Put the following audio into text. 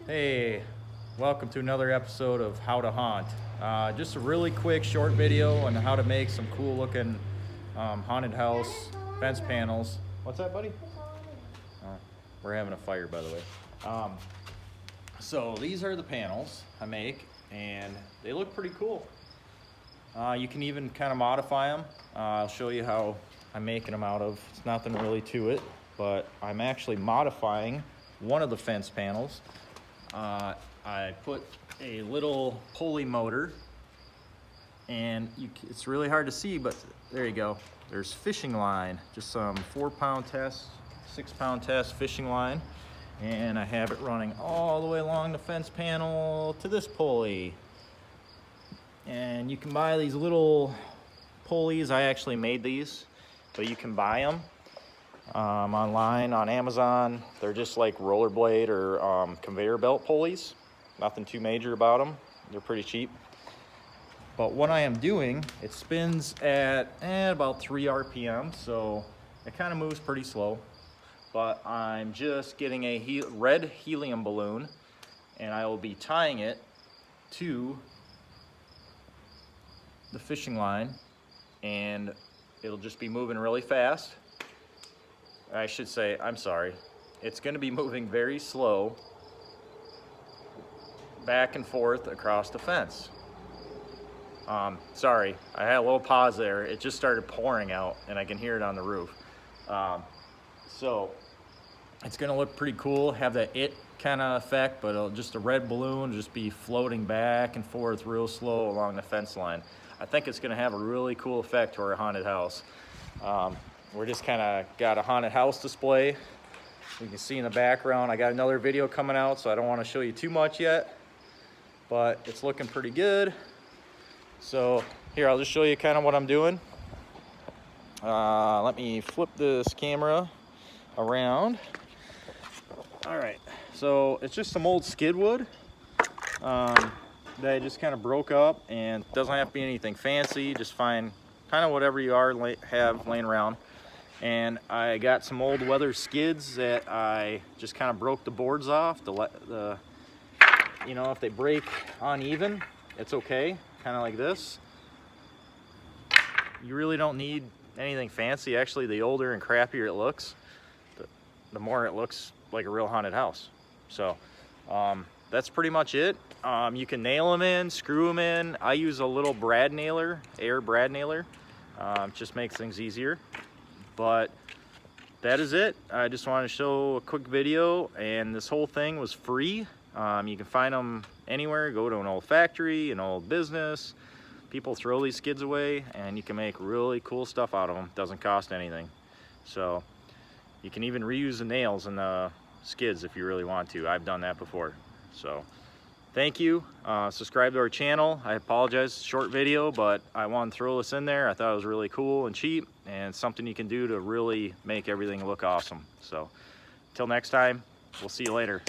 Hey, welcome to another episode of How to Haunt. Just a really quick short video on how to make some cool looking haunted house fence panels. What's that, buddy? Oh, we're having a fire, by the way. So these are the panels I make, and they look pretty cool. You can even kind of modify them. I'll show you how I'm making them out of. It's nothing really to it, but I'm actually modifying one of the fence panels. I put a little pulley motor, and it's really hard to see, but there you go. There's fishing line, just some 4-pound test, 6-pound test fishing line, and I have it running all the way along the fence panel to this pulley. And you can buy these little pulleys. I actually made these, but you can buy them online on Amazon. They're just like rollerblade or conveyor belt pulleys. Nothing too major about them. They're pretty cheap. But what I am doing, it spins at about 3 RPM, so it kind of moves pretty slow. But I'm just getting a red helium balloon, and I will be tying it to the fishing line, and it'll just be moving really fast. I should say, I'm sorry, it's going to be moving very slow back and forth across the fence. Sorry, I had a little pause there. It just started pouring out, and I can hear it on the roof. So it's going to look pretty cool, have that it kind of effect, but just a red balloon just be floating back and forth real slow along the fence line. I think it's going to have a really cool effect to our haunted house. We're just kind of got a haunted house display. You can see in the background, I got another video coming out, so I don't want to show you too much yet, but it's looking pretty good. So here, I'll just show you kind of what I'm doing. Let me flip this camera around. All right, so it's just some old skid wood that just kind of broke up, and doesn't have to be anything fancy. Just find kind of whatever you have laying around. And I got some old weather skids that I just kind of broke the boards off. You know, if they break uneven, it's okay, kind of like this. You really don't need anything fancy. Actually, the older and crappier it looks, the more it looks like a real haunted house. So that's pretty much it. You can nail them in, screw them in. I use a little brad nailer, air brad nailer. Just makes things easier. But that is it. I just wanted to show a quick video, and this whole thing was free. You can find them anywhere. Go to an old factory, an old business. People throw these skids away, and you can make really cool stuff out of them. Doesn't cost anything. So you can even reuse the nails in the skids if you really want to. I've done that before. So thank you. Subscribe to our channel. I apologize, short video, but I wanted to throw this in there. I thought it was really cool and cheap, and something you can do to really make everything look awesome. So until next time, we'll see you later.